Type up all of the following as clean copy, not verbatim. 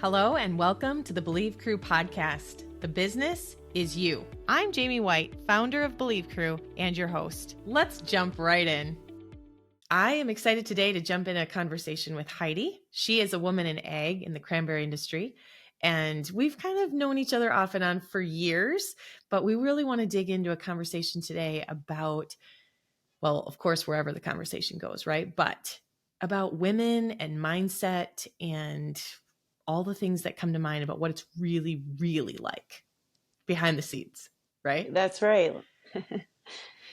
Hello and welcome to the Believe Crew podcast. The business is you. I'm Jamie White, founder of Believe Crew and your host. Let's jump right in. I am excited today to jump in a conversation with Heidi. She is a woman in ag in the cranberry industry, and we've kind of known each other off and on for years, but we really want to dig into a conversation today about, well, of course, wherever the conversation goes, right? But about women and mindset and all the things that come to mind about what it's really, really like behind the scenes, right? That's right.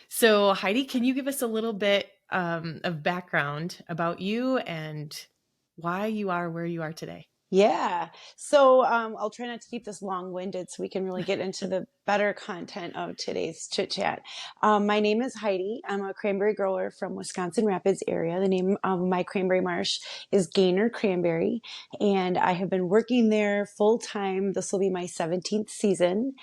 So Heidi, can you give us a little bit of background about you and why you are where you are today? Yeah. So I'll try not to keep this long-winded so we can really get into the better content of today's chit chat. My name is Heidi. I'm a cranberry grower from Wisconsin Rapids area. The name of my cranberry marsh is Gainer Cranberry, and I have been working there full time. This will be my 17th season,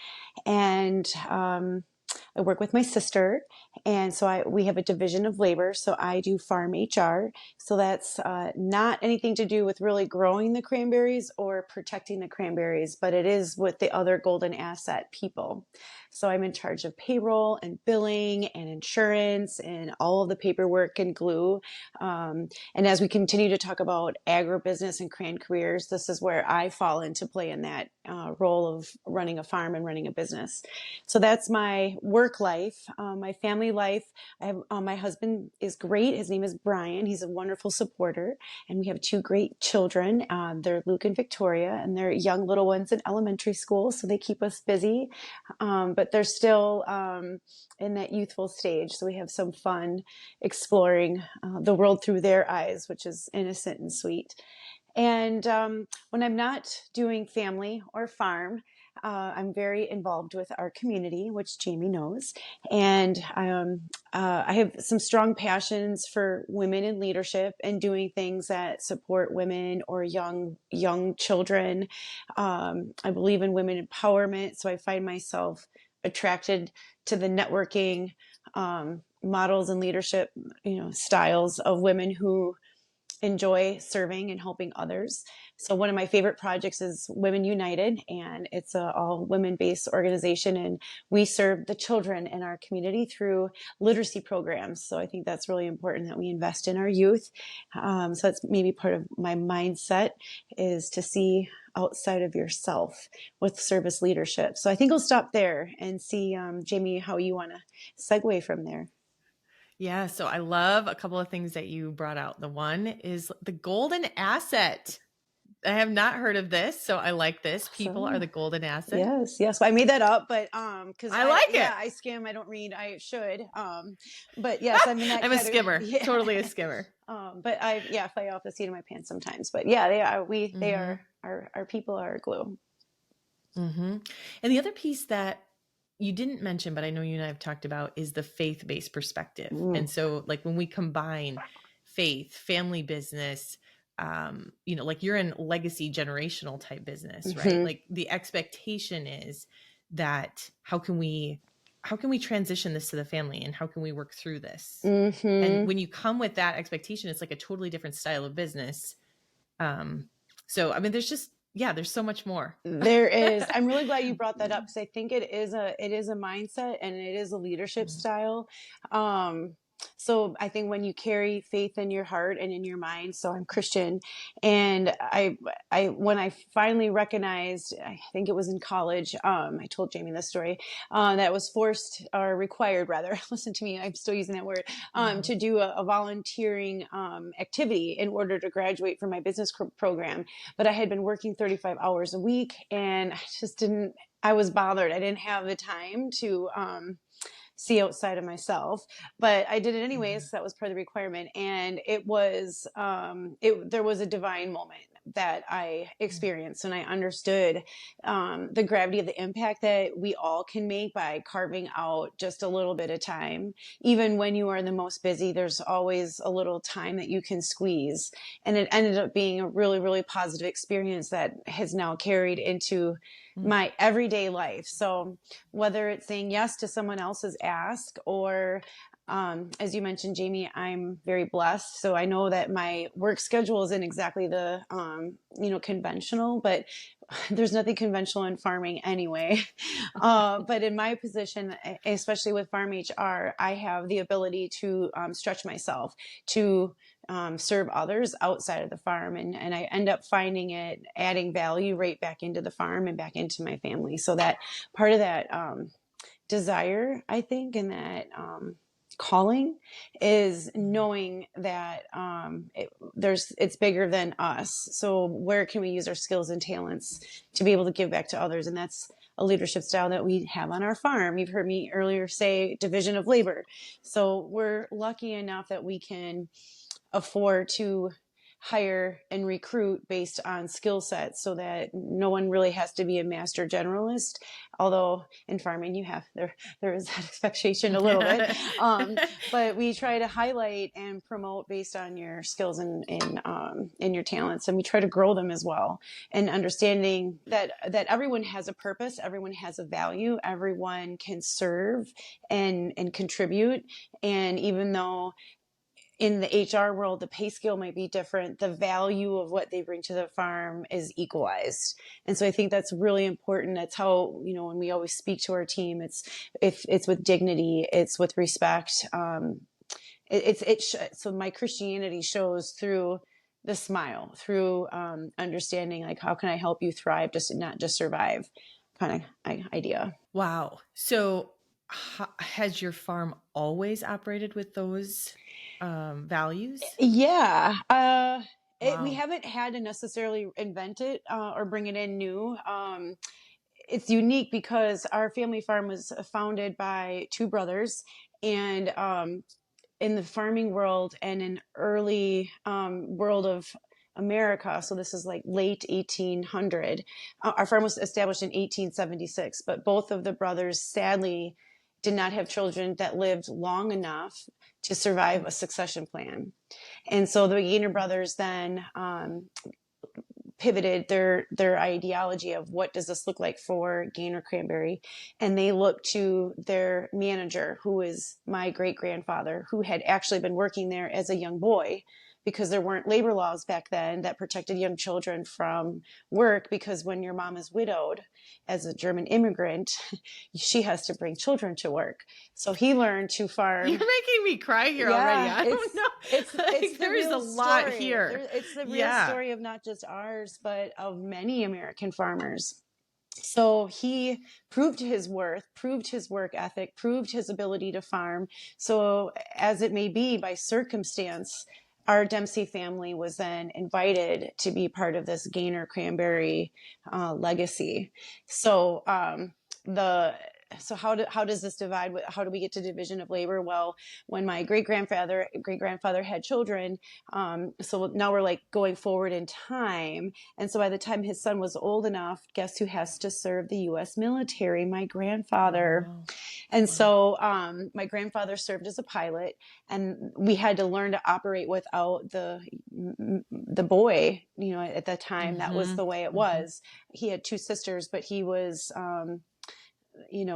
and I work with my sister, and so we have a division of labor. So I do farm HR. So that's not anything to do with really growing the cranberries or protecting the cranberries, but it is with the other golden asset people. So I'm in charge of payroll and billing and insurance and all of the paperwork and glue. And as we continue to talk about agribusiness and cran careers, this is where I fall into play in that role of running a farm and running a business. So that's my work life. My family life, I have my husband is great. His name is Brian. He's a wonderful supporter, and we have two great children. They're Luke and Victoria, and they're young little ones in elementary school, so they keep us busy. But they're still in that youthful stage, so we have some fun exploring the world through their eyes, which is innocent and sweet. And when I'm not doing family or farm, I'm very involved with our community, which Jamie knows. And I have some strong passions for women in leadership and doing things that support women or young children. I believe in women empowerment, so I find myself attracted to the networking models and leadership, styles of women who enjoy serving and helping others. So one of my favorite projects is Women United, and it's a all women-based organization, and we serve the children in our community through literacy programs. So I think that's really important that we invest in our youth. So that's maybe part of my mindset, is to see outside of yourself with service leadership. So I think I'll stop there and see, Jamie, how you want to segue from there. Yeah, so I love a couple of things that you brought out. The one is the golden asset. I have not heard of this, so I like this. People are the golden asset. Yes. I made that up, but because I like it. Yeah, I skim. I don't read. I should. But yes, I'm in that. I'm a skimmer. Yeah. Totally a skimmer. But I fly off the seat of my pants sometimes. But yeah, they are. They are our people are glue. Mm-hmm. And the other piece that you didn't mention, but I know you and I have talked about, is the faith-based perspective. And so like when we combine faith, family business, like you're in legacy generational type business, right? Like the expectation is that how can we transition this to the family, and how can we work through this? And when you come with that expectation, it's like a totally different style of business. So, I mean, there's so much more. There is. I'm really glad you brought that up, because I think it is a mindset, and it is a leadership style. So I think when you carry faith in your heart and in your mind, so I'm Christian, and when I finally recognized, I think it was in college, I told Jamie this story, that was forced or required rather, listen to me, I'm still using that word, to do a volunteering activity in order to graduate from my business program. But I had been working 35 hours a week, and I was bothered. I didn't have the time to see outside of myself, but I did it anyways. So that was part of the requirement. And it was, there was a divine moment that I experienced, and I understood the gravity of the impact that we all can make by carving out just a little bit of time. Even when you are the most busy, there's always a little time that you can squeeze. And it ended up being a really, really positive experience that has now carried into my everyday life. So whether it's saying yes to someone else's ask, or as you mentioned, Jamie, I'm very blessed. So I know that my work schedule isn't exactly the, conventional, but there's nothing conventional in farming anyway. But in my position, especially with Farm HR, I have the ability to stretch myself to serve others outside of the farm. And I end up finding it adding value right back into the farm and back into my family. So that part of that desire, I think, and that calling is knowing that it's bigger than us. So where can we use our skills and talents to be able to give back to others? And that's a leadership style that we have on our farm. You've heard me earlier say division of labor. So we're lucky enough that we can afford to hire and recruit based on skill sets so that no one really has to be a master generalist. Although in farming there is that expectation a little bit. But we try to highlight and promote based on your skills and your talents, and we try to grow them as well. And understanding that everyone has a purpose, everyone has a value, everyone can serve and contribute. And even though in the HR world, the pay scale might be different, the value of what they bring to the farm is equalized. And so I think that's really important. That's how, when we always speak to our team, it's with dignity, it's with respect. So my Christianity shows through the smile, through understanding, like, how can I help you thrive, just not just survive kind of idea. Wow. So has your farm always operated with those values? Yeah. Wow. We haven't had to necessarily invent it or bring it in new. It's unique because our family farm was founded by two brothers, and in the farming world and in early world of America, so this is like late 1800, our farm was established in 1876, but both of the brothers sadly did not have children that lived long enough to survive a succession plan. And so the Gaynor brothers then pivoted their ideology of what does this look like for Gaynor Cranberry, and they looked to their manager, who is my great grandfather, who had actually been working there as a young boy, because there weren't labor laws back then that protected young children from work, because when your mom is widowed as a German immigrant, she has to bring children to work. So he learned to farm. You're making me cry here already. I don't know. It's there is a lot here. It's the real story of not just ours, but of many American farmers. So he proved his worth, proved his work ethic, proved his ability to farm. So as it may be, by circumstance, our Dempsey family was then invited to be part of this Gaynor Cranberry legacy. So how does this divide? How do we get to division of labor? Well, when my great grandfather had children, so now we're like going forward in time. And so by the time his son was old enough, guess who has to serve the U.S. military? My grandfather. Oh. And so my grandfather served as a pilot, and we had to learn to operate without the boy. At that time, that was the way it was. He had two sisters, but he was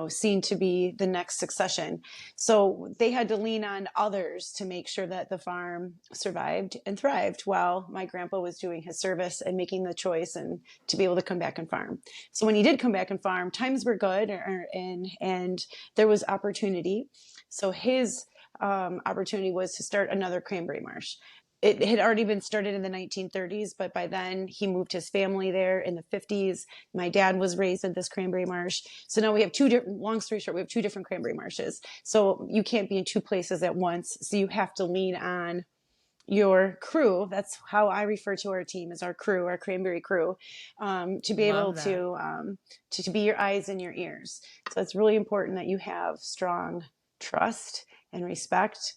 seen to be the next succession. So they had to lean on others to make sure that the farm survived and thrived while my grandpa was doing his service and making the choice and to be able to come back and farm. So when he did come back and farm, times were good and there was opportunity. So his opportunity was to start another cranberry marsh. It had already been started in the 1930s, but by then he moved his family there in the 50s. My dad was raised in this cranberry marsh. So now we have long story short, we have two different cranberry marshes. So you can't be in two places at once. So you have to lean on your crew. That's how I refer to our team, as our crew, our cranberry crew, to be able to be your eyes and your ears. So it's really important that you have strong trust and respect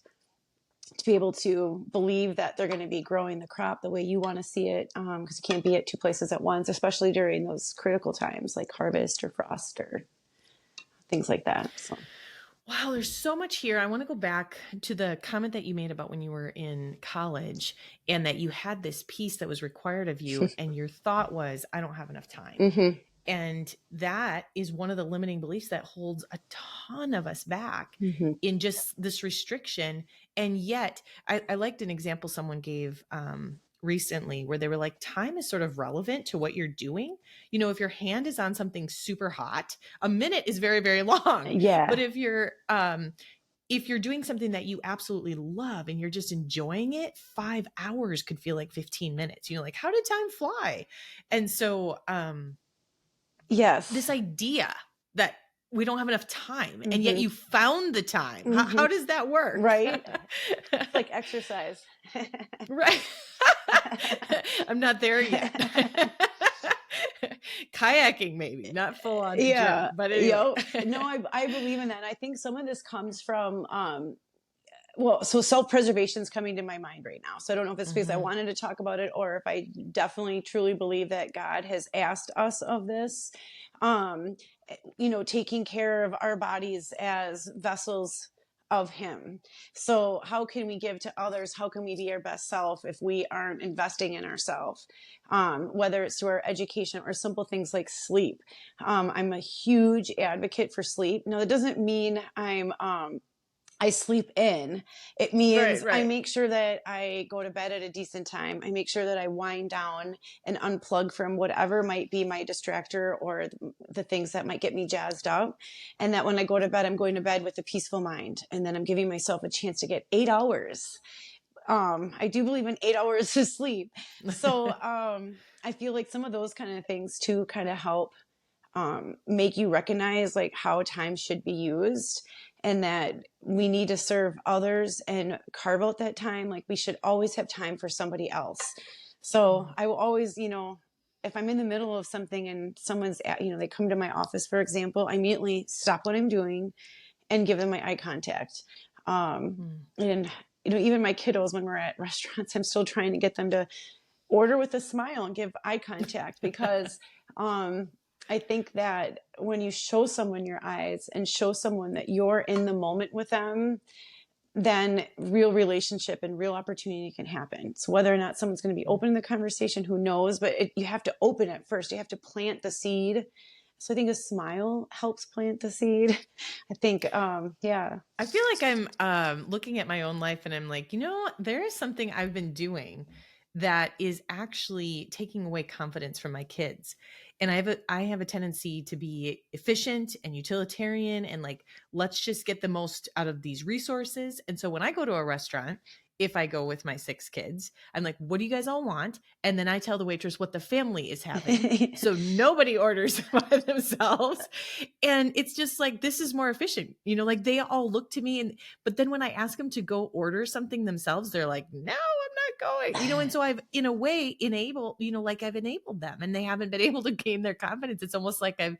to be able to believe that they're going to be growing the crop the way you want to see it, because you can't be at two places at once, especially during those critical times like harvest or frost or things like that. So. Wow, there's so much here. I want to go back to the comment that you made about when you were in college and that you had this piece that was required of you and your thought was, I don't have enough time. And that is one of the limiting beliefs that holds a ton of us back Mm-hmm. in just this restriction. And yet I liked an example someone gave recently where they were like, time is sort of relevant to what you're doing. You know, if your hand is on something super hot, a minute is very, very long. Yeah. But if you're doing something that you absolutely love and you're just enjoying it, 5 hours could feel like 15 minutes. You know, like, how did time fly? And so Yes. this idea that we don't have enough time, and yet Mm-hmm. you found the time. Mm-hmm. How does that work? Right. It's like exercise. Right. I'm not there yet. Kayaking, maybe not full on Yeah. gym, but anyway. Yep. No, I believe in that. And I think some of this comes from so self-preservation is coming to my mind right now. So I don't know if it's because I wanted to talk about it or if I definitely truly believe that God has asked us of this. Taking care of our bodies as vessels of Him. So how can we give to others? How can we be our best self if we aren't investing in ourselves? Whether it's through our education or simple things like sleep. I'm a huge advocate for sleep. Now, that doesn't mean I sleep in. It means Right. I make sure that I go to bed at a decent time. I make sure that I wind down and unplug from whatever might be my distractor or the things that might get me jazzed up. And that when I go to bed, I'm going to bed with a peaceful mind. And then I'm giving myself a chance to get 8 hours. I do believe in 8 hours of sleep. So I feel like some of those kind of things too kind of help make you recognize like how time should be used and that we need to serve others and carve out that time. Like we should always have time for somebody else. So I will always, if I'm in the middle of something and someone's they come to my office, for example, I immediately stop what I'm doing and give them my eye contact. And, even my kiddos, when we're at restaurants, I'm still trying to get them to order with a smile and give eye contact because, I think that when you show someone your eyes and show someone that you're in the moment with them, then real relationship and real opportunity can happen. So whether or not someone's going to be open in the conversation, who knows, but you have to open it first. You have to plant the seed. So I think a smile helps plant the seed. I think, yeah. I feel like I'm looking at my own life and I'm like, there is something I've been doing that is actually taking away confidence from my kids. And I have a tendency to be efficient and utilitarian and like, let's just get the most out of these resources. And so when I go to a restaurant, if I go with my 6 kids, I'm like, what do you guys all want? And then I tell the waitress what the family is having. So nobody orders by themselves. And it's just like, this is more efficient. Like they all look to me but then when I ask them to go order something themselves, they're like, no, I'm not going, and so I've in a way enabled, I've enabled them and they haven't been able to gain their confidence. It's almost like I've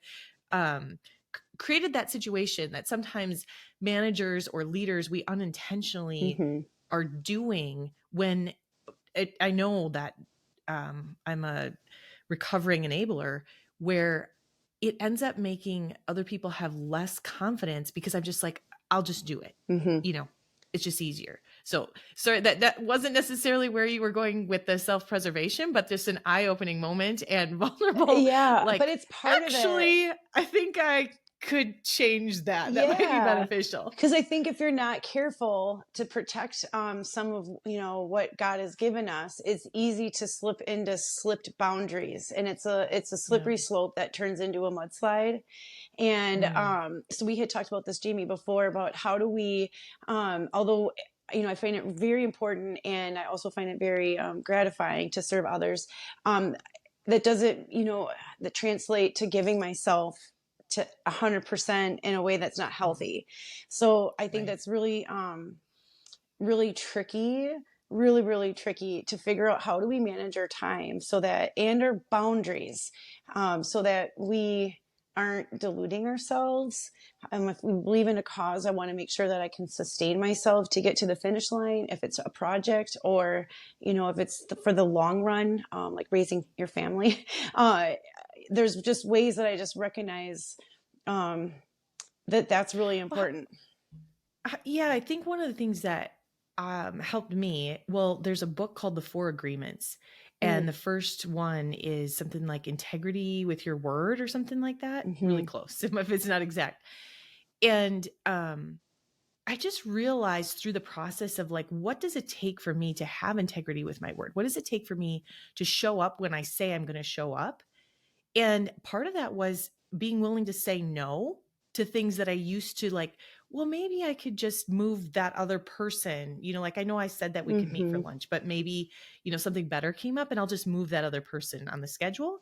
created that situation that sometimes managers or leaders, we unintentionally are doing when I know that I'm a recovering enabler where it ends up making other people have less confidence because I'm just like, I'll just do it. It's just easier. So sorry, that wasn't necessarily where you were going with the self-preservation, but just an eye-opening moment and vulnerable. Yeah, but it's part of it. Actually, I think I could change that. That might be beneficial. Because I think if you're not careful to protect some of what God has given us, it's easy to slip into slipped boundaries, and it's a slippery slope that turns into a mudslide. And so we had talked about this, Jamie, before about how do we, although I find it very important, and I also find it very gratifying to serve others. That doesn't that translate to giving myself to 100% in a way that's not healthy. So I think that's really, really tricky, really tricky to figure out how do we manage our time and our boundaries, so that we aren't deluding ourselves. If we believe in a cause, I want to make sure that I can sustain myself to get to the finish line. If it's a project or, if it's for the long run, like raising your family, there's just ways that I just recognize that's really important. Yeah, I think one of the things that helped me, there's a book called The 4 Agreements, And the first one is something like integrity with your word or something like that. Really close if it's not exact. And I just realized through the process of like, what does it take for me to have integrity with my word? What does it take for me to show up when I say I'm going to show up? And part of that was being willing to say no to things that I used to like, well, maybe I could just move that other person, like I know I said that we could meet for lunch, but maybe, something better came up and I'll just move that other person on the schedule.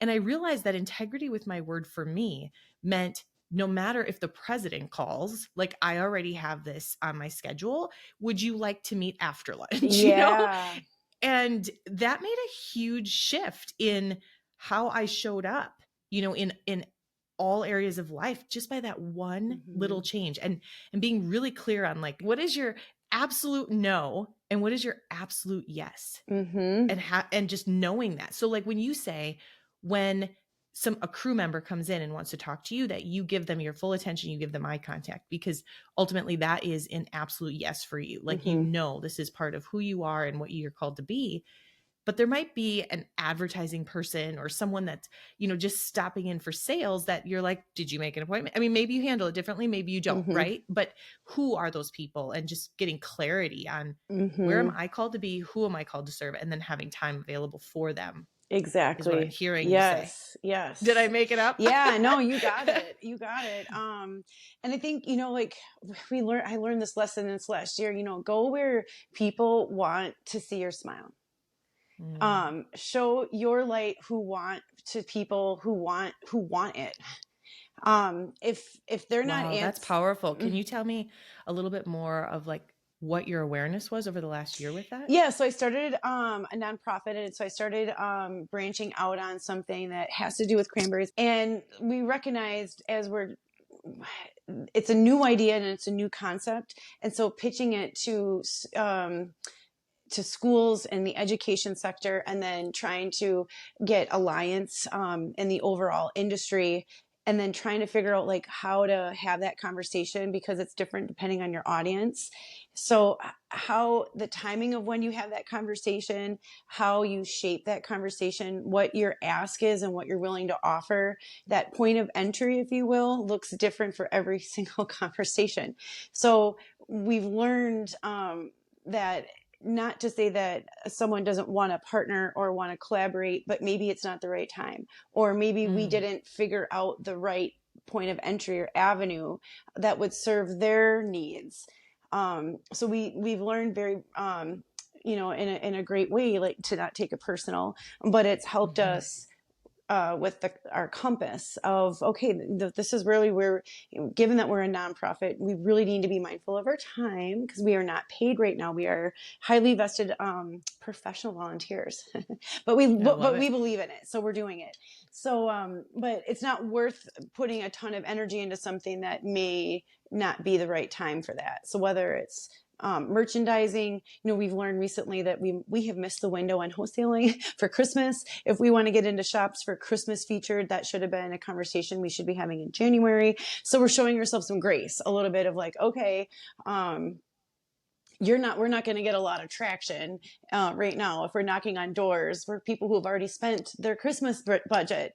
And I realized that integrity with my word for me meant no matter if the president calls, like I already have this on my schedule. Would you like to meet after lunch? Yeah. And that made a huge shift in how I showed up, in all areas of life, just by that one little change and being really clear on like, what is your absolute no and what is your absolute yes? And just knowing that. So like when you say, when a crew member comes in and wants to talk to you, that you give them your full attention, you give them eye contact, because ultimately that is an absolute yes for you. Like, this is part of who you are and what you're called to be. But there might be an advertising person or someone that's, just stopping in for sales that you're like, did you make an appointment? I mean, maybe you handle it differently, maybe you don't, right? But who are those people? And just getting clarity on where am I called to be? Who am I called to serve? And then having time available for them. Exactly. Is what I'm hearing you say. Yes. Did I make it up? Yeah, no, you got it. You got it. And I think, like I learned this lesson this last year, go where people want to see your smile. Show your light to people who want it. If they're not, that's powerful. Can you tell me a little bit more of like what your awareness was over the last year with that? Yeah. So I started a nonprofit, and so I started branching out on something that has to do with cranberries. And we recognized it's a new idea and it's a new concept. And so pitching it to schools and the education sector, and then trying to get alliance in the overall industry, and then trying to figure out like how to have that conversation, because it's different depending on your audience. So how the timing of when you have that conversation, how you shape that conversation, what your ask is and what you're willing to offer, that point of entry, if you will, looks different for every single conversation. So we've learned that not to say that someone doesn't want to partner or want to collaborate, but maybe it's not the right time, or maybe we didn't figure out the right point of entry or avenue that would serve their needs. So we've learned very, in a great way, like to not take it personal, but it's helped us with our compass of, okay, this is really where, given that we're a nonprofit, we really need to be mindful of our time, because we are not paid right now. We are highly vested professional volunteers, but we believe in it, so we're doing it. So, but it's not worth putting a ton of energy into something that may not be the right time for that. So whether it's merchandising, we've learned recently that we have missed the window on wholesaling for Christmas. If we want to get into shops for Christmas featured, that should have been a conversation we should be having in January. So we're showing ourselves some grace, a little bit of like, okay, we're not going to get a lot of traction right now if we're knocking on doors for people who have already spent their Christmas budget.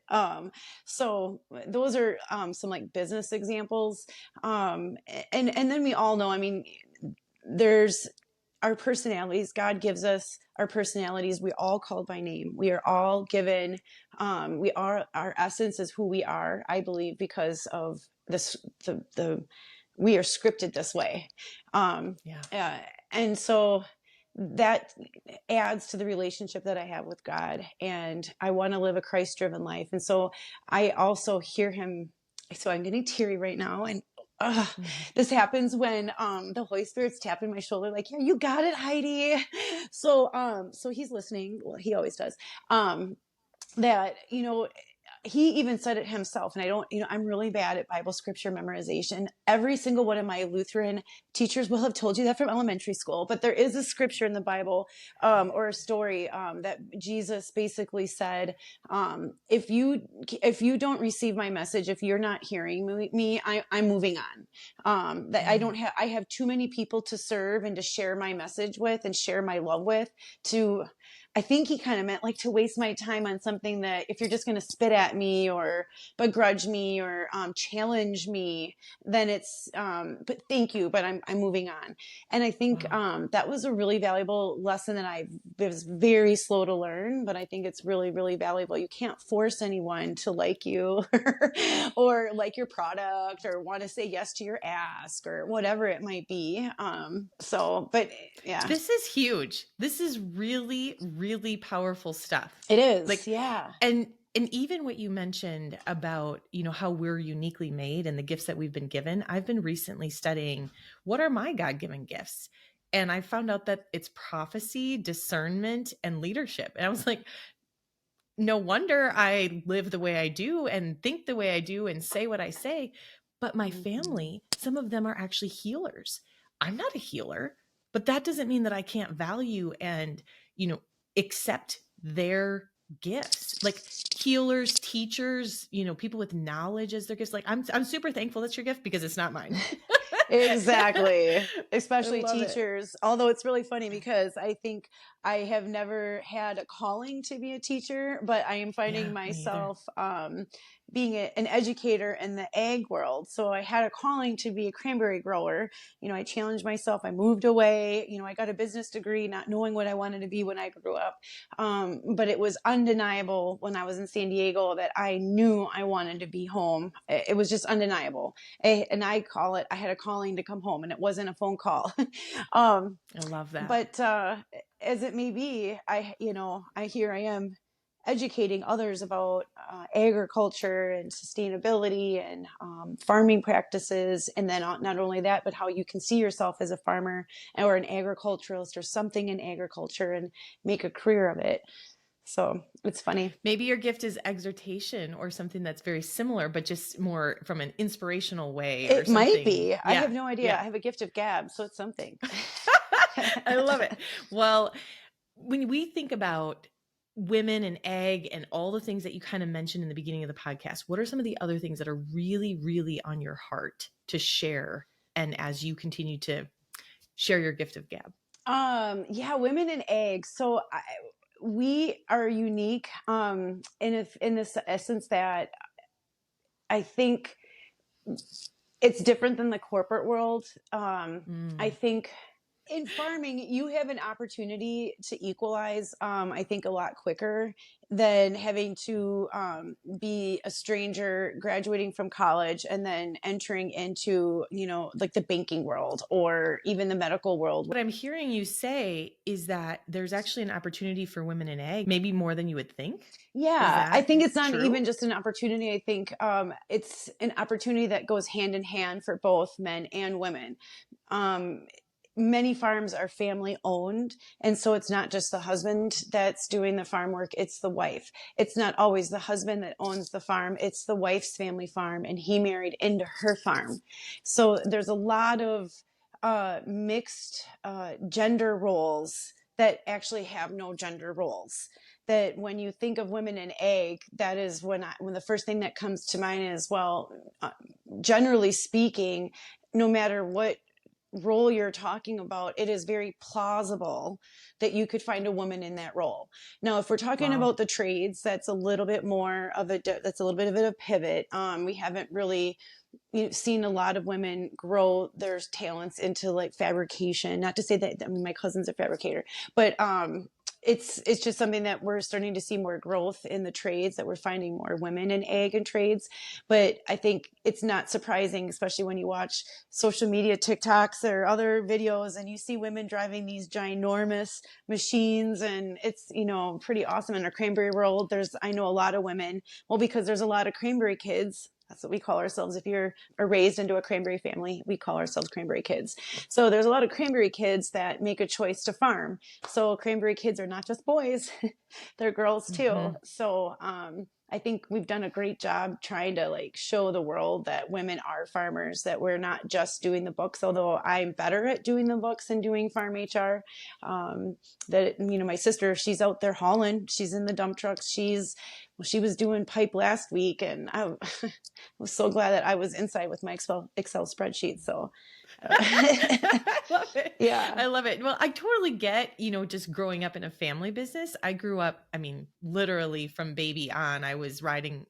So those are some like business examples. And then we all know, I mean, there's our personalities. God gives us our personalities. We all called by name. We are all given. Our essence is who we are, I believe, because of this. We are scripted this way. And so that adds to the relationship that I have with God. And I want to live a Christ-driven life. And so I also hear him. So I'm getting teary right now. And this happens when the Holy Spirit's tapping my shoulder, like, yeah, you got it, Heidi. So he's listening. Well, he always does. That, he even said it himself. And I'm really bad at Bible scripture memorization. Every single one of my Lutheran teachers will have told you that from elementary school. But there is a scripture in the Bible or a story that Jesus basically said, if you don't receive my message, if you're not hearing me, I'm moving on. That I have too many people to serve and to share my message with and share my love with, to I think he kind of meant like to waste my time on something that if you're just going to spit at me or begrudge me or challenge me, then it's, but thank you, but I'm moving on. And I think that was a really valuable lesson that I was very slow to learn, but I think it's really, really valuable. You can't force anyone to like you or like your product or want to say yes to your ask or whatever it might be. But yeah. This is huge. This is really, really powerful stuff. It is. Like, yeah. And even what you mentioned about, how we're uniquely made and the gifts that we've been given. I've been recently studying what are my God-given gifts. And I found out that it's prophecy, discernment, and leadership. And I was like, no wonder I live the way I do and think the way I do and say what I say. But my family, some of them are actually healers. I'm not a healer, but that doesn't mean that I can't value and, accept their gifts. Like healers, teachers, people with knowledge as their gifts. Like I'm super thankful that's your gift because it's not mine. Exactly. Especially teachers. Although it's really funny because I think I have never had a calling to be a teacher, but I am finding myself being an educator in the ag world. So I had a calling to be a cranberry grower. I challenged myself. I moved away. I got a business degree, not knowing what I wanted to be when I grew up. But it was undeniable when I was in San Diego that I knew I wanted to be home. It was just undeniable. And I call it, I had a calling to come home, and it wasn't a phone call. I love that. But as it may be, here I am educating others about agriculture and sustainability and farming practices. And then not only that, but how you can see yourself as a farmer or an agriculturalist or something in agriculture and make a career of it. So it's funny. Maybe your gift is exhortation or something that's very similar, but just more from an inspirational way. It might be. Yeah. I have no idea. Yeah. I have a gift of gab, so it's something. I love it. Well, when we think about women and ag and all the things that you kind of mentioned in the beginning of the podcast, what are some of the other things that are really, really on your heart to share? And as you continue to share your gift of gab? Women and ag. So we are unique in this essence that I think it's different than the corporate world. I think in farming, you have an opportunity to equalize, I think, a lot quicker than having to be a stranger graduating from college and then entering into, like the banking world or even the medical world. What I'm hearing you say is that there's actually an opportunity for women in ag, maybe more than you would think. Yeah, I think it's not even just an opportunity. I think it's an opportunity that goes hand in hand for both men and women. Many farms are family owned. And so it's not just the husband that's doing the farm work. It's the wife. It's not always the husband that owns the farm. It's the wife's family farm, and he married into her farm. So there's a lot of mixed gender roles that actually have no gender roles. That when you think of women in ag, that is when the first thing that comes to mind is, generally speaking, no matter what role you're talking about, it is very plausible that you could find a woman in that role. Now, if we're talking about the trades, that's a little bit more of that's a little bit of a pivot. We haven't really seen a lot of women grow their talents into like fabrication. Not to say that, my cousin's a fabricator, but it's just something that we're starting to see more growth in the trades, that we're finding more women in ag and trades. But I think it's not surprising, especially when you watch social media TikToks or other videos and you see women driving these ginormous machines, and it's, pretty awesome. In our cranberry world, I know a lot of women, because there's a lot of cranberry kids. That's what we call ourselves. If you're raised into a cranberry family, we call ourselves cranberry kids. So there's a lot of cranberry kids that make a choice to farm. So cranberry kids are not just boys, they're girls too. Mm-hmm. So I think we've done a great job trying to show the world that women are farmers, that we're not just doing the books, although I'm better at doing the books and doing farm HR. My sister, she's out there hauling, she's in the dump trucks, she's well, she was doing pipe last week, and I was so glad that I was inside with my Excel spreadsheet. So I love it. yeah. I love it. Well, I totally get, just growing up in a family business. I grew up, I mean, literally from baby on, I was riding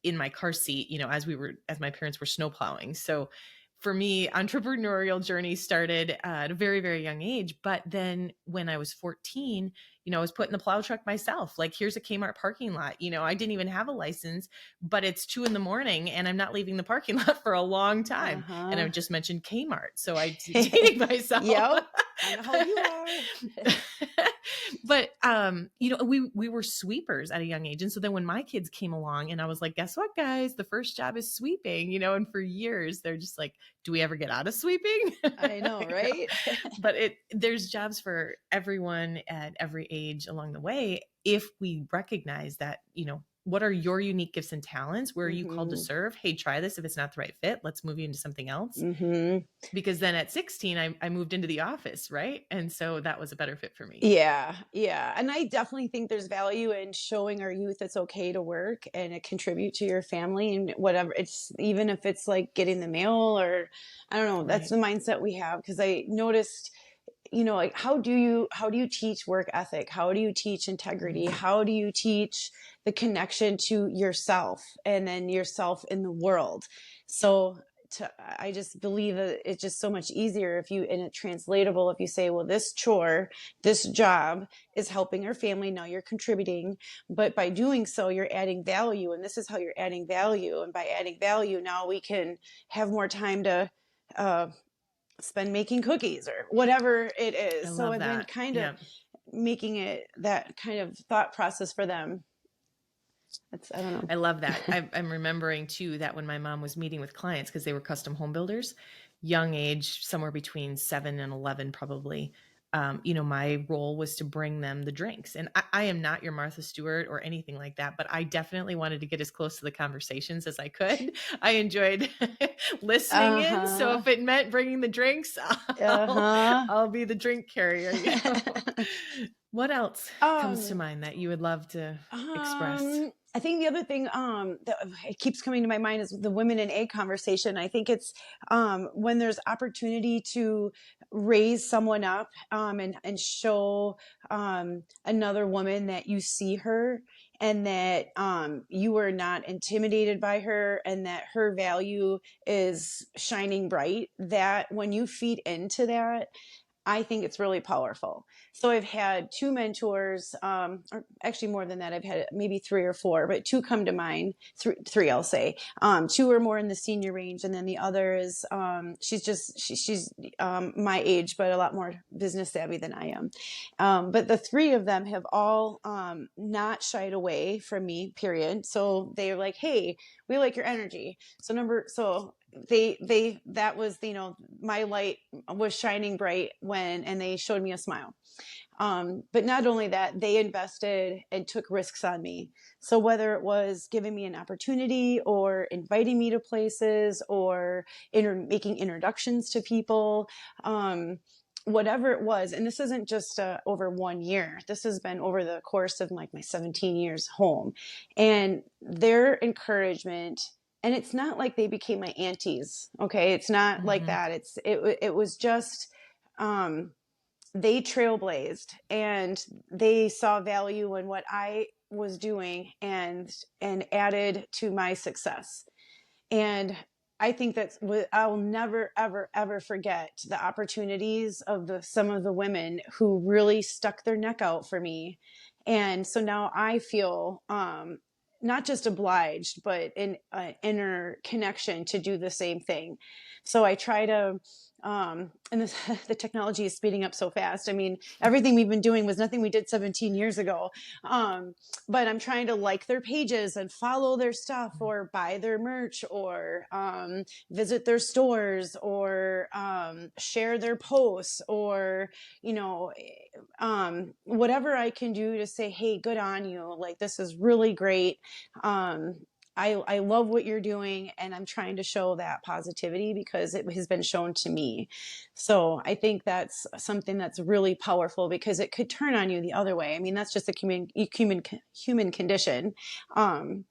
in my car seat, as my parents were snowplowing. So for me, entrepreneurial journey started at a very, very young age. But then when I was 14, I was put in the plow truck myself. Like, here's a Kmart parking lot. I didn't even have a license, but it's 2 a.m. and I'm not leaving the parking lot for a long time. And I just mentioned Kmart. So I dating myself. Yep. I know how you are. But we were sweepers at a young age. And so then when my kids came along, and I was like, guess what, guys? The first job is sweeping, and for years they're just like, do we ever get out of sweeping? I know, right? But there's jobs for everyone at every age along the way, if we recognize that, what are your unique gifts and talents? Where are you called to serve? Hey, try this. If it's not the right fit, let's move you into something else. Because then at 16, I moved into the office, right? And so that was a better fit for me. Yeah. Yeah. And I definitely think there's value in showing our youth it's okay to work and contribute to your family and whatever. It's even if it's like getting the mail or I don't know, that's the mindset we have. Because I noticed, like how do you teach work ethic? How do you teach integrity? How do you teach the connection to yourself and then yourself in the world? So I just believe that it's just so much easier if you, and it's translatable, if you say, well, this chore, this job is helping our family. Now you're contributing, but by doing so, you're adding value. And this is how you're adding value. And by adding value, now we can have more time to, spend making cookies or whatever it is. So I've been kind of making it that kind of thought process for them. I don't know. I love that. I'm remembering too that when my mom was meeting with clients, because they were custom home builders, young age, somewhere between 7 and 11, probably. My role was to bring them the drinks. And I am not your Martha Stewart or anything like that, but I definitely wanted to get as close to the conversations as I could. I enjoyed listening in. So if it meant bringing the drinks, I'll be the drink carrier. What else comes to mind that you would love to express? I think the other thing that it keeps coming to my mind is the women in ag conversation. I think it's when there's opportunity to raise someone up and show another woman that you see her and that you are not intimidated by her and that her value is shining bright, that when you feed into that, I think it's really powerful. So I've had 2 mentors, or actually more than that. I've had maybe 3 or 4, but 2 come to mind. 3 I'll say. 2 are more in the senior range, and then the other is she's my age, but a lot more business savvy than I am. But the 3 of them have all not shied away from me. Period. So they're like, "Hey, we like your energy." That was, my light was shining bright and they showed me a smile. But not only that, they invested and took risks on me. So whether it was giving me an opportunity or inviting me to places or making introductions to people, whatever it was, and this isn't just over 1 year, this has been over the course of like my 17 years home, and their encouragement. And it's not like they became my aunties. Okay. It's not like that. It was just, they trailblazed and they saw value in what I was doing and added to my success. And I think I'll never, ever, ever forget the opportunities of some of the women who really stuck their neck out for me. And so now I feel, not just obliged, but an inner connection to do the same thing. So I try to, and the technology is speeding up so fast. I mean, everything we've been doing was nothing we did 17 years ago. But I'm trying to like their pages and follow their stuff or buy their merch or visit their stores or share their posts or, whatever I can do to say, hey, good on you. Like, this is really great. I love what you're doing, and I'm trying to show that positivity because it has been shown to me. So I think that's something that's really powerful because it could turn on you the other way. I mean, that's just a human condition. Um,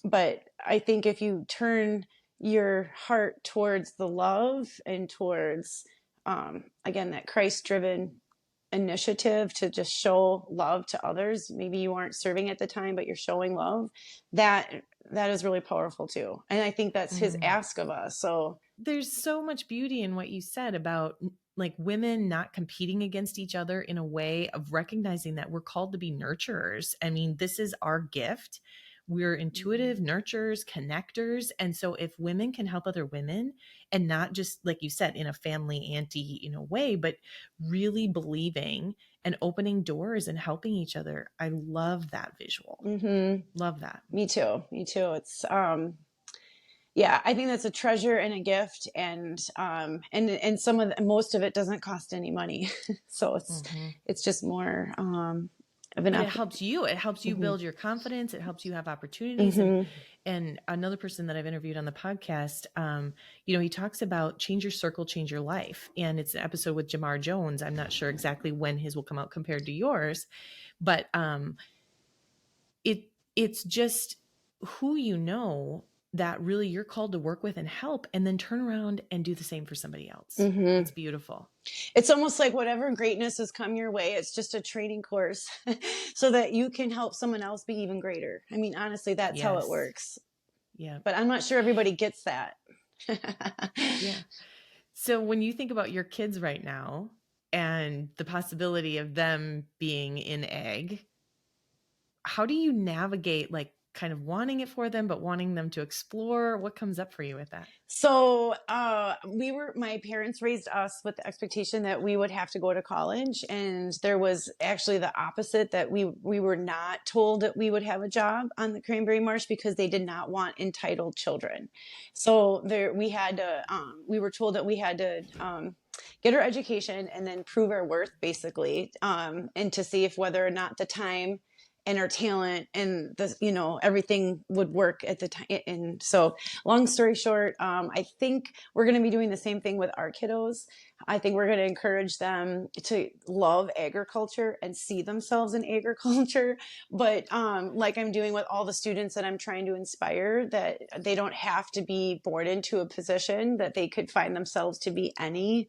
but I think if you turn your heart towards the love and towards, again, that Christ driven initiative to just show love to others, maybe you aren't serving at the time, but you're showing love, that is really powerful too. And I think that's his ask of us. So there's so much beauty in what you said about like women not competing against each other, in a way of recognizing that we're called to be nurturers. I mean, this is our gift. We're intuitive nurturers, connectors. And so if women can help other women, and not just, like you said, in a family auntie, way, but really believing and opening doors and helping each other. I love that visual. Love that. Me too. It's, yeah, I think that's a treasure and a gift, and most of it doesn't cost any money, so it's just more of an. But it helps you. It helps you build your confidence. It helps you have opportunities. And another person that I've interviewed on the podcast, he talks about change your circle, change your life. And it's an episode with Jamar Jones. I'm not sure exactly when his will come out compared to yours, but it's just who that really you're called to work with and help, and then turn around and do the same for somebody else. It's beautiful. It's almost like whatever greatness has come your way, it's just a training course so that you can help someone else be even greater. I mean, honestly, that's how it works. Yeah. But I'm not sure everybody gets that. Yeah. So when you think about your kids right now and the possibility of them being in ag, how do you navigate like kind of wanting it for them, but wanting them to explore? What comes up for you with that? So my parents raised us with the expectation that we would have to go to college. And there was actually the opposite, that we were not told that we would have a job on the Cranberry Marsh because they did not want entitled children. So we were told that we had to get our education and then prove our worth, basically, and to see if whether or not the time and our talent and everything would work at the time. And so long story short, I think we're going to be doing the same thing with our kiddos. I think we're going to encourage them to love agriculture and see themselves in agriculture. But like I'm doing with all the students that I'm trying to inspire, that they don't have to be born into a position, that they could find themselves to be any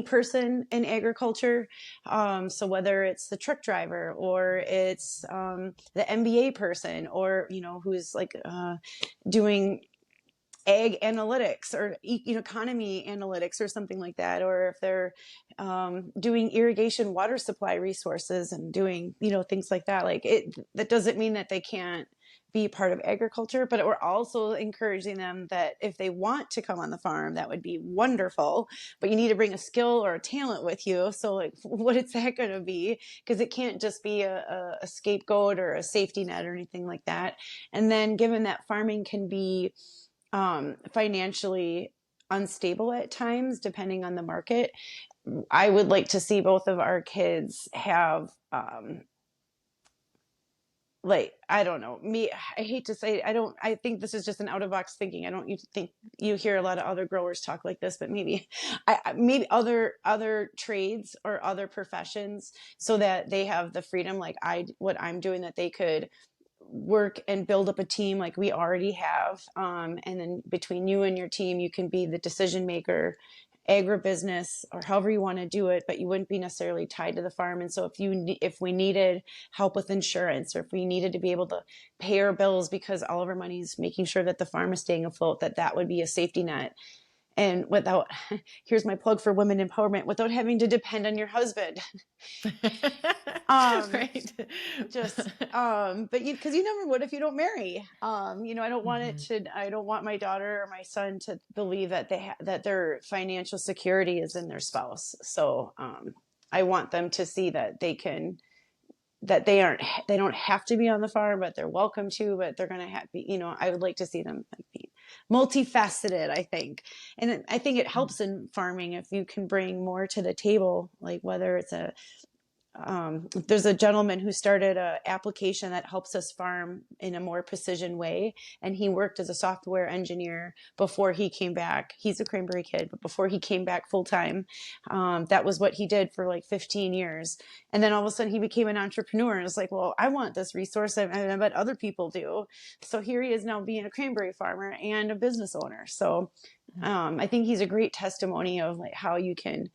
person in agriculture. So whether it's the truck driver, or it's the MBA person, or who's like doing ag analytics, or economy analytics, or something like that, or if they're doing irrigation water supply resources and doing things like that. That doesn't mean that they can't be part of agriculture, but we're also encouraging them that if they want to come on the farm, that would be wonderful, but you need to bring a skill or a talent with you. So what is that going to be? Because it can't just be a scapegoat or a safety net or anything like that. And then, given that farming can be financially unstable at times, depending on the market, I would like to see both of our kids have I don't know, I hate to say it, I think this is just an out of box thinking. I don't think you hear a lot of other growers talk like this, but maybe other trades or other professions, so that they have the freedom, what I'm doing, that they could work and build up a team like we already have. And then between you and your team, you can be the decision maker, agribusiness, or however you want to do it, but you wouldn't be necessarily tied to the farm. And so if we needed help with insurance, or if we needed to be able to pay our bills because all of our money is making sure that the farm is staying afloat, that would be a safety net. And without, here's my plug for women empowerment, without having to depend on your husband. Right. But because you never would if you don't marry. I don't want I don't want my daughter or my son to believe that that their financial security is in their spouse. So I want them to see that they don't have to be on the farm, but they're welcome to, but they're going to I would like to see them be multifaceted, I think. And I think it helps in farming if you can bring more to the table, like whether it's a there's a gentleman who started an application that helps us farm in a more precision way. And he worked as a software engineer before he came back. He's a Cranberry kid, but before he came back full time, that was what he did for like 15 years. And then all of a sudden he became an entrepreneur. And it's like, well, I want this resource. I bet other people do. So here he is now being a cranberry farmer and a business owner. So I think he's a great testimony of like how you can,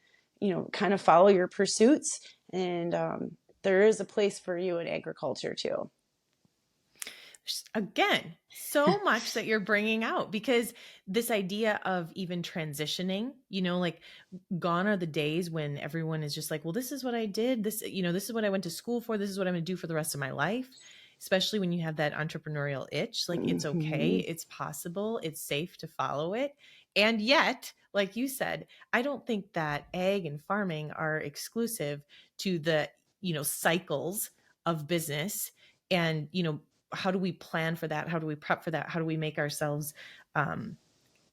kind of follow your pursuits. And there is a place for you in agriculture too. Again, so much that you're bringing out, because this idea of even transitioning, like gone are the days when everyone is just like, well, this is what I did. This is what I went to school for. This is what I'm going to do for the rest of my life. Especially when you have that entrepreneurial itch, like it's okay. It's possible. It's safe to follow it. And yet, like you said, I don't think that ag and farming are exclusive to the, cycles of business. And, how do we plan for that? How do we prep for that? How do we make ourselves,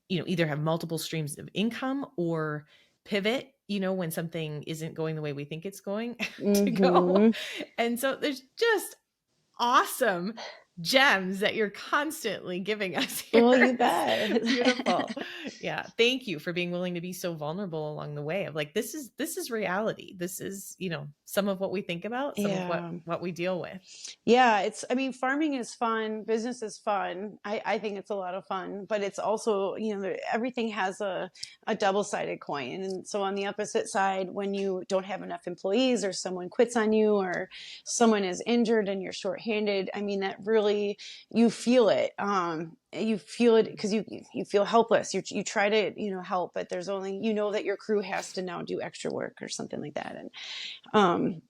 either have multiple streams of income or pivot, when something isn't going the way we think it's going to go. And so there's just awesome gems that you're constantly giving us here. Well, you bet. Beautiful. Yeah. Thank you for being willing to be so vulnerable along the way of like, this is reality. This is, some of what we think about, some of what we deal with. Yeah. Farming is fun. Business is fun. I think it's a lot of fun, but it's also, everything has a double-sided coin. And so on the opposite side, when you don't have enough employees or someone quits on you or someone is injured and you're shorthanded, that really, you feel it. You feel it because you feel helpless. You try to, help, but there's only, that your crew has to now do extra work or something like that. And,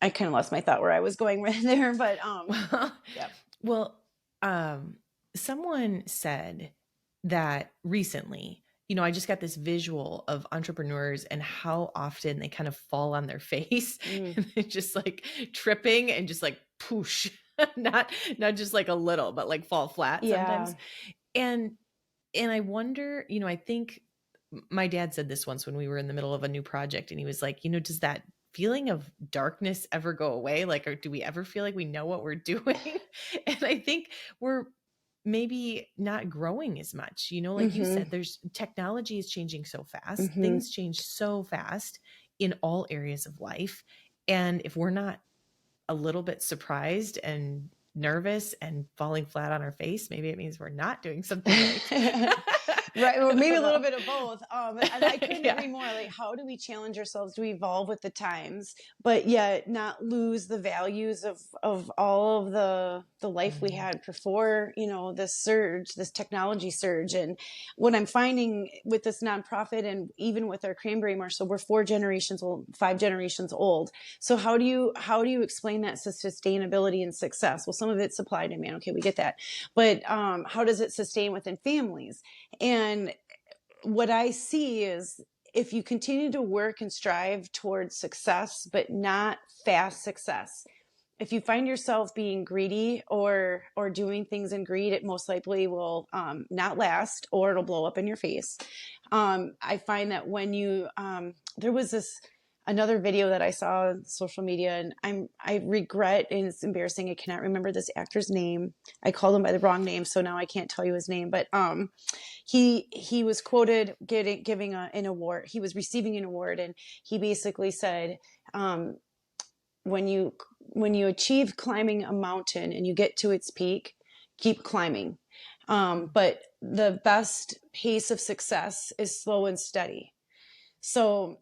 I kind of lost my thought where I was going right there, but, yeah. Well, someone said that recently, I just got this visual of entrepreneurs and how often they kind of fall on their face and they're just like tripping and just like poosh, not just like a little, but like fall flat sometimes. And I wonder, I think my dad said this once when we were in the middle of a new project and he was like, does that feeling of darkness ever go away? Like, or do we ever feel like we know what we're doing? And I think we're maybe not growing as much, like you said, technology is changing so fast. Things change so fast in all areas of life. And if we're not a little bit surprised and nervous and falling flat on our face, maybe it means we're not doing something right. Right. Or maybe a little bit of both. And I couldn't agree more. Like, how do we challenge ourselves to evolve with the times, but yet not lose the values of all of the life we had before, this technology surge. And what I'm finding with this nonprofit and even with our Cranberry Marsh, so we're 5 generations old. So how do you explain that to sustainability and success? Well, some of it's supply and demand. Okay, we get that. But how does it sustain within families? And what I see is if you continue to work and strive towards success, but not fast success, if you find yourself being greedy or doing things in greed, it most likely will not last, or it'll blow up in your face. I find that when you, there was another video that I saw on social media, and I regret, and it's embarrassing, I cannot remember this actor's name. I called him by the wrong name, so now I can't tell you his name. But he was quoted giving an award. He was receiving an award, and he basically said, when you achieve climbing a mountain and you get to its peak, keep climbing. But the best pace of success is slow and steady. So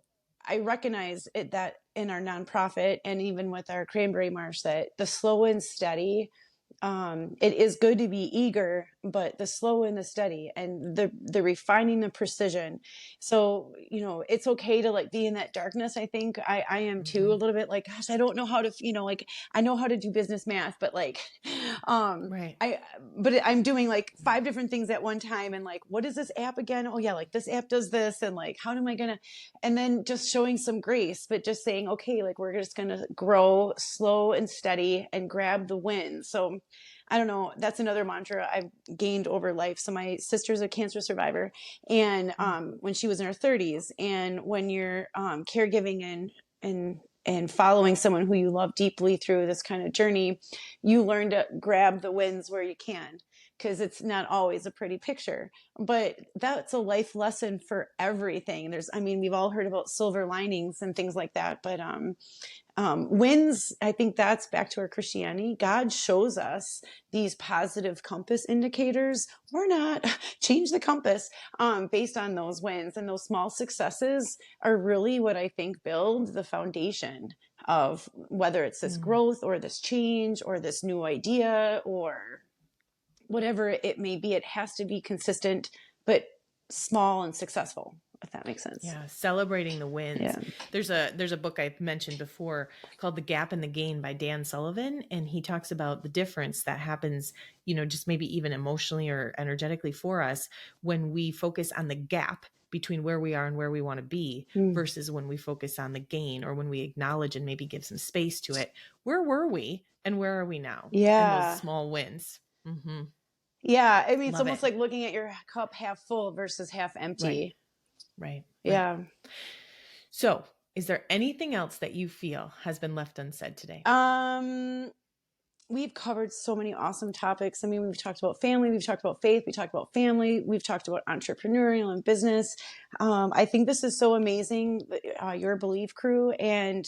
I recognize that in our nonprofit and even with our Cranberry Marsh, that the slow and steady, it is good to be eager, but the slow and the steady and the refining the precision. So, it's okay to like be in that darkness. I think I am too, a little bit like, gosh, I don't know how to, like I know how to do business math, but like, right. but I'm doing like 5 different things at one time. And like, what is this app again? Oh yeah. Like this app does this. And like, how am I going to, and then just showing some grace, but just saying, okay, like we're just going to grow slow and steady and grab the win. So I don't know. That's another mantra I've gained over life. So my sister's a cancer survivor, and when she was in her 30s, and when you're caregiving and and following someone who you love deeply through this kind of journey, you learn to grab the wins where you can, because it's not always a pretty picture. But that's a life lesson for everything. We've all heard about silver linings and things like that, but wins, I think that's back to our Christianity. God shows us these positive compass indicators or not, change the compass based on those wins. And those small successes are really what I think build the foundation of whether it's this growth or this change or this new idea or whatever it may be. It has to be consistent, but small and successful, if that makes sense. Yeah, celebrating the wins. Yeah. There's a book I've mentioned before called The Gap and the Gain by Dan Sullivan, and he talks about the difference that happens, just maybe even emotionally or energetically for us when we focus on the gap between where we are and where we want to be versus when we focus on the gain, or when we acknowledge and maybe give some space to it. Where were we and where are we now? Yeah. And those small wins. Mm-hmm. Yeah. I mean, it's Love almost it. like looking at your cup half full versus half empty. Right. Yeah. So is there anything else that you feel has been left unsaid today? We've covered so many awesome topics. I mean, we've talked about family, we've talked about faith, we talked about family, we've talked about entrepreneurial and business. I think this is so amazing, your Believe crew, and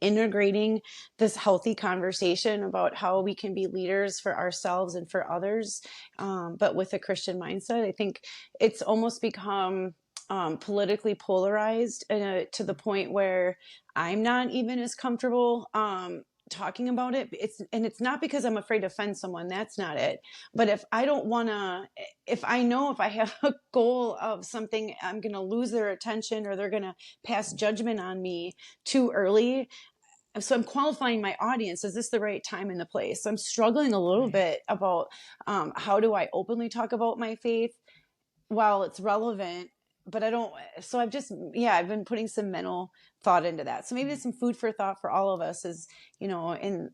integrating this healthy conversation about how we can be leaders for ourselves and for others, but with a Christian mindset. I think it's almost become politically polarized to the point where I'm not even as comfortable talking about it. It's not because I'm afraid to offend someone. That's not it. But if I know if I have a goal of something, I'm going to lose their attention or they're going to pass judgment on me too early. So I'm qualifying my audience. Is this the right time and the place? So I'm struggling a little bit about how do I openly talk about my faith while it's relevant, but I don't. So I've been putting some mental thought into that. So maybe it's some food for thought for all of us is, in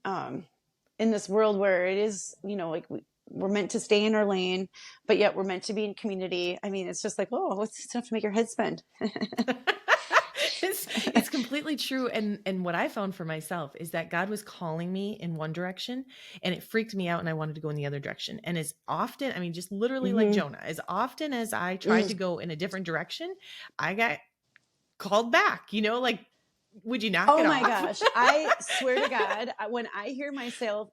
this world where it is, like we're meant to stay in our lane, but yet we're meant to be in community. I mean, it's just like, oh, what's enough to make your head spin? It's completely true. And what I found for myself is that God was calling me in one direction and it freaked me out and I wanted to go in the other direction. And as often, just literally like Jonah, as often as I tried to go in a different direction, I got called back, like, would you knock it off? Oh my gosh. I swear to God, when I hear myself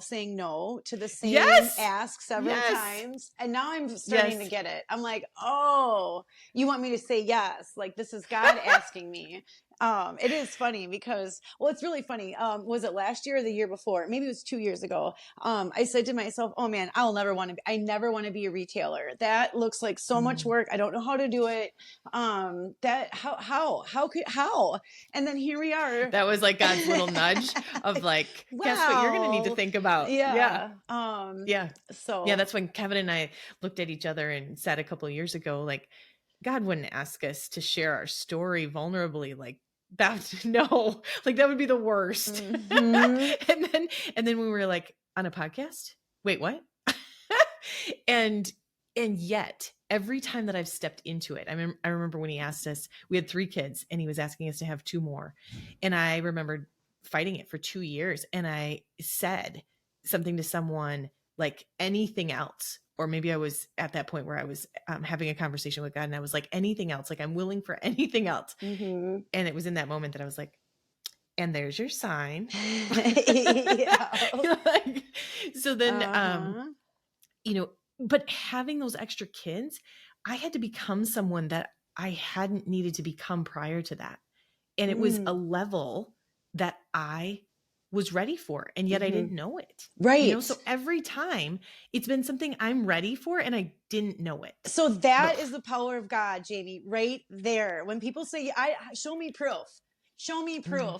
saying no to the same ask several times, and now I'm starting to get it. I'm like, oh, you want me to say yes. Like, this is God asking me. It is funny because, it's really funny. Was it last year or the year before? Maybe it was 2 years ago. I said to myself, oh man, I never want to be a retailer. That looks like so much work. I don't know how to do it. How? And then here we are. That was like God's little nudge of like, wow. Guess what you're going to need to think about. Yeah. So that's when Kevin and I looked at each other and said a couple of years ago, like, God wouldn't ask us to share our story vulnerably. Like, no, like that would be the worst. and then we were like, on a podcast? Wait, what? and yet every time that I've stepped into it, I remember when he asked us, we had 3 kids and he was asking us to have 2 more. And I remembered fighting it for 2 years. And I said something to someone like, anything else. Or maybe I was at that point where I was having a conversation with God and I was like, anything else, like I'm willing for anything else. And it was in that moment that I was like, and there's your sign. So then, but having those extra kids, I had to become someone that I hadn't needed to become prior to that. And it was a level that I was ready for. And yet I didn't know it. Right. So every time it's been something I'm ready for and I didn't know it. So that is the power of God, Jamie, right there. When people say, show me proof.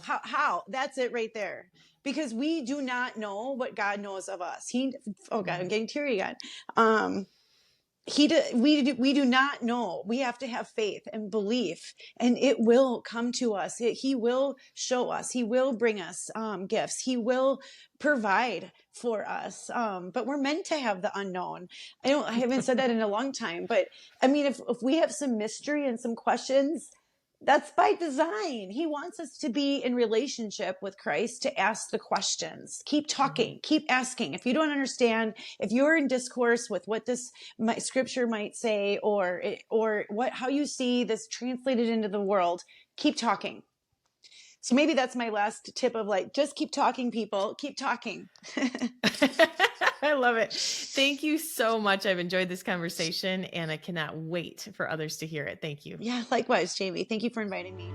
How? That's it right there. Because we do not know what God knows of us. God, I'm getting teary again. We do not know. We have to have faith and belief, and it will come to us. He will show us. He will bring us gifts. He will provide for us. But we're meant to have the unknown. I haven't said that in a long time, but I mean, if we have some mystery and some questions, That's by design. He wants us to be in relationship with Christ, to ask the questions. Keep talking, keep asking. If you don't understand, if you're in discourse with what this scripture might say, or how you see this translated into the world, keep talking. So maybe that's my last tip of like, just keep talking, people. Keep talking. I love it. Thank you so much. I've enjoyed this conversation and I cannot wait for others to hear it. Thank you. Yeah, likewise, Jamie. Thank you for inviting me.